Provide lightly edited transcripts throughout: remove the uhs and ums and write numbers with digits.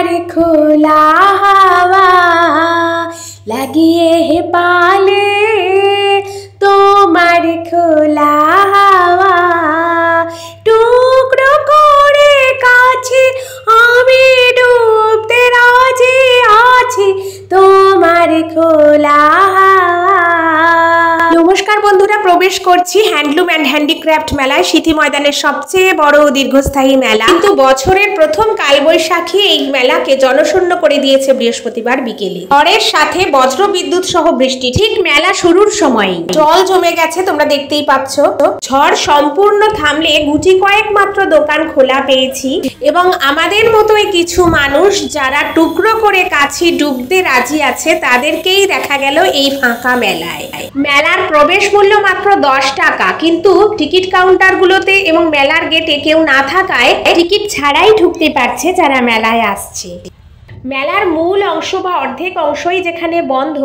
তোমার খোলা হাওয়া লাগিয়ে পালে, তোমার খোলা হাওয়া টুকরো করে কাছে আমি ডুবতে রাজি আছি, তোমার খোলা হাওয়া। নমস্কার বন্ধুরা, প্রবেশ করছি হ্যান্ডলুম অ্যান্ড হ্যান্ডিক্রাফট মেলায়, সিথি ময়দানের সবচেয়ে বড় ও দীর্ঘস্থায়ী মেলা। কিন্তু বছরের প্রথম কালবৈশাখী এই মেলাকে জনশূন্য করে দিয়েছে বৃহস্পতিবার বিকেলে। ঝড়ের সাথে বজ্র বিদ্যুৎ সহ বৃষ্টি। ঠিক মেলা শুরুর সময় জল জমে গেছে, তোমরা দেখতেই পাচ্ছ। ঝড় সম্পূর্ণ থামলে গুটি কয়েক মাত্র দোকান খোলা পেয়েছি এবং আমাদের মতোই কিছু মানুষ যারা টুকরো করে কাছে ডুবতে রাজি আছে তাদেরকেই দেখা গেল এই ফাঁকা মেলায়। মেলার প্রবেশ মূল্য মাত্র 10 টাকা, কিন্তু টিকিট কাউন্টারগুলোতে এবং মেলার গেটে কেউ না থাকায় টিকিট ছাড়াই ঢুকতে পারছে যারা মেলায় আসছে। মেলার মূল অংশ বা অর্ধেক অংশই যেখানে বন্ধ,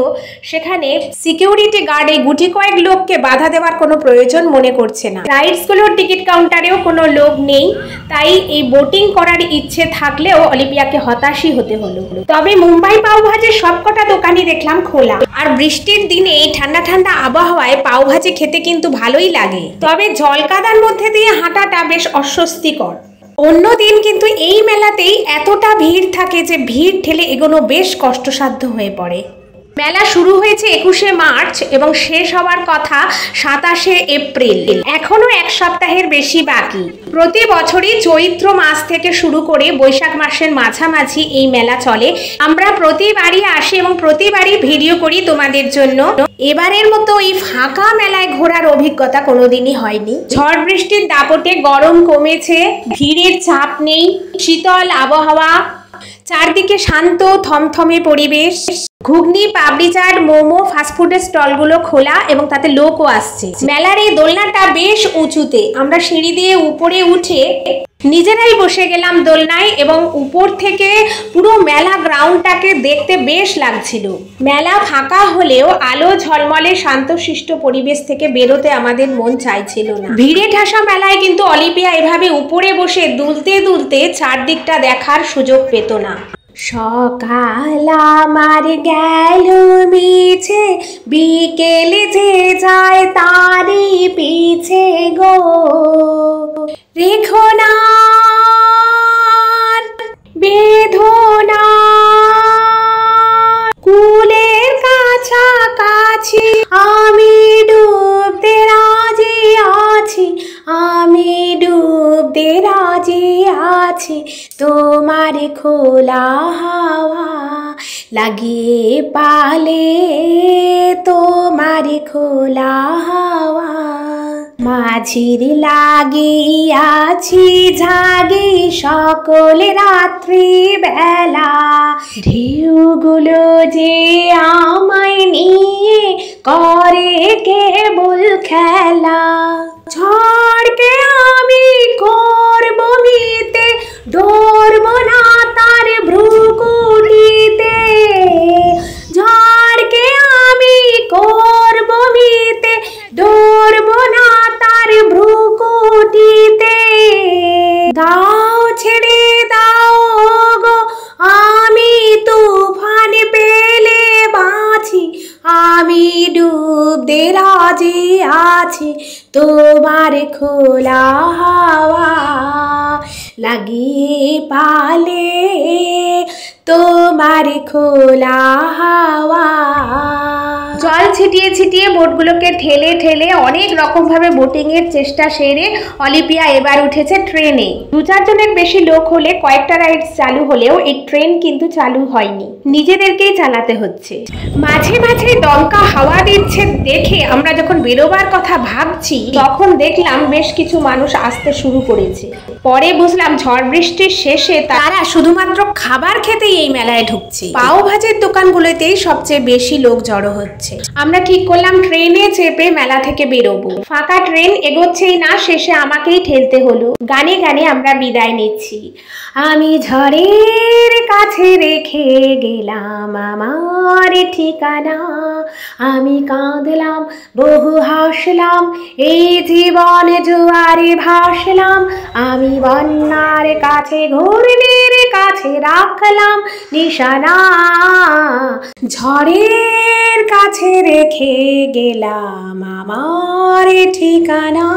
সেখানে সিকিউরিটি গার্ড এই গুটি কয়েক লোককে বাধা দেওয়ার কোনো প্রয়োজন মনে করছে না। রাইডসগুলোর টিকিট কাউন্টারেও কোনো লোক নেই, তাই এই বোটিং করার ইচ্ছে থাকলেও অলিভিয়াকে হতাশই হতে হলো। তবে মুম্বাই পাওভাজির সবকটা দোকানই দেখলাম খোলা, আর বৃষ্টির দিনে এই ঠান্ডা ঠান্ডা আবহাওয়ায় পাওভাজি খেতে কিন্তু ভালোই লাগে। তবে জলকাদার মধ্যে দিয়ে হাঁটাটা বেশ অস্বস্তিকর। অন্যদিন কিন্তু এই মেলাতেই এতটা ভিড় থাকে যে ভিড় ঠেলে এগোনো বেশ কষ্টসাধ্য হয়ে পড়ে। মেলা শুরু হয়েছে 21শে মার্চ এবং শেষ হওয়ার কথা 27শে এপ্রিল। এখনো এক সপ্তাহের বেশি বাকি। প্রতি বছরই চৈত্র মাস থেকে শুরু করে বৈশাখ মাসের মাঝামাঝি এই মেলা চলে। আমরা প্রতিবারই আসি এবং প্রতিবারই ভিডিও করি তোমাদের জন্য। এবারের মতো এই ফাঁকা মেলায় ঘোরার অভিজ্ঞতা কোনোদিনই হয়নি। ঝড় বৃষ্টির দাপটে গরম কমেছে, ভিড়ের চাপ নেই, শীতল আবহাওয়া, চারদিকে শান্ত থমথমে পরিবেশ। ঘুগনি, পাপড়ি চাট, মোমো, ফাস্টফুডের স্টলগুলো খোলা এবং তাতে লোকও আসছে। মেলার এই দোলনাটা বেশ উঁচুতে, আমরা সিঁড়ি দিয়ে উপরে উঠে নিজেরাই বসে গেলাম দোলনায় এবং উপর থেকে পুরো মেলা গ্রাউন্ডটাকে দেখতে বেশ লাগছিল। মেলা ফাঁকা হলেও আলো ঝলমলে শান্তশিষ্ট পরিবেশ থেকে বেরোতে আমাদের মন চাইছিল না। ভিড়ে ঠাসা মেলায় কিন্তু অলিভিয়া এভাবে উপরে বসে দুলতে দুলতে চারদিকটা দেখার সুযোগ পেত না। সকাল আমার গেল মিছে, বিকেল যে যায় তারই পিছে গো, রেখো না বেদনা কুলের কাছাকাছি, আমি ডুবতে রাজি আছি, আমি ডুবতে রাজি আছি, তোমার খোলা হাওয়া লাগিয়ে পালে, তোমার খোলা হাওয়া। মাঝির লাগিয়াছি ঝাগি সকল রাত্রি বেলা, ঢেউগুলো যে আমায় নিয়ে করে কেবল খেলা, ঝড়কে আমি করব মিতে, ডরব না তার ভ্রুকুটিতে, ঝড়কে আমি করব মিতে, ডরব না তার ভ্রুকুটিতে, দাও ছেড়ে দাও গো আমি তুফান পেলে বাঁচি, আমি ডুবতে রাজি আছি, তোমার খোলা হাওয়া লাগিয়ে পালে, তোমার খোলা হাওয়া। জল ছিটিয়ে ছিটিয়ে বোটগুলোকে ঠেলে ঠেলে অনেক রকম ভাবে বোটিং এর চেষ্টা সেরে অলিভিয়া এবার উঠেছে ট্রেনে। 2-4 জনের বেশি লোক হলে কয়েকটা রাইডস চালু হলেও এই ট্রেন কিন্তু চালু হয়নি, নিজেদেরকেই চালাতে হচ্ছে। মাঝে মাঝে দমকা হাওয়া দিচ্ছে দেখে আমরা যখন বেরোবার কথা ভাবছি তখন দেখলাম বেশ কিছু মানুষ আসতে শুরু করেছে। পরে বুঝলাম ঝড় বৃষ্টির শেষে তারা শুধুমাত্র খাবার খেতেই এই মেলায় ঢুকছে। পাওভাজির দোকানগুলোতেই সবচেয়ে বেশি লোক জড়ো হচ্ছে। আমরা ঠিক করলাম ট্রেনে চেপে মেলা থেকে বেরোবো। ফাঁকা ট্রেন এগোচ্ছেই না, শেষে আমাকেই ঠেলতে হলো। গানে গানে আমরা বিদায় নিচ্ছি। আমি ঝড়ের কাছে রেখে গেলাম আমার ঠিকানা, আমি কাঁদলাম বহু হাসলাম, এই জীবন জোয়ারে ভাসলাম, আমি বন্যার কাছে ঘূর্ণির কাছে রাখলাম রাখলাম নিশানা, ঝড়ের কাছে রেখে গেলাম আমার ঠিকানা।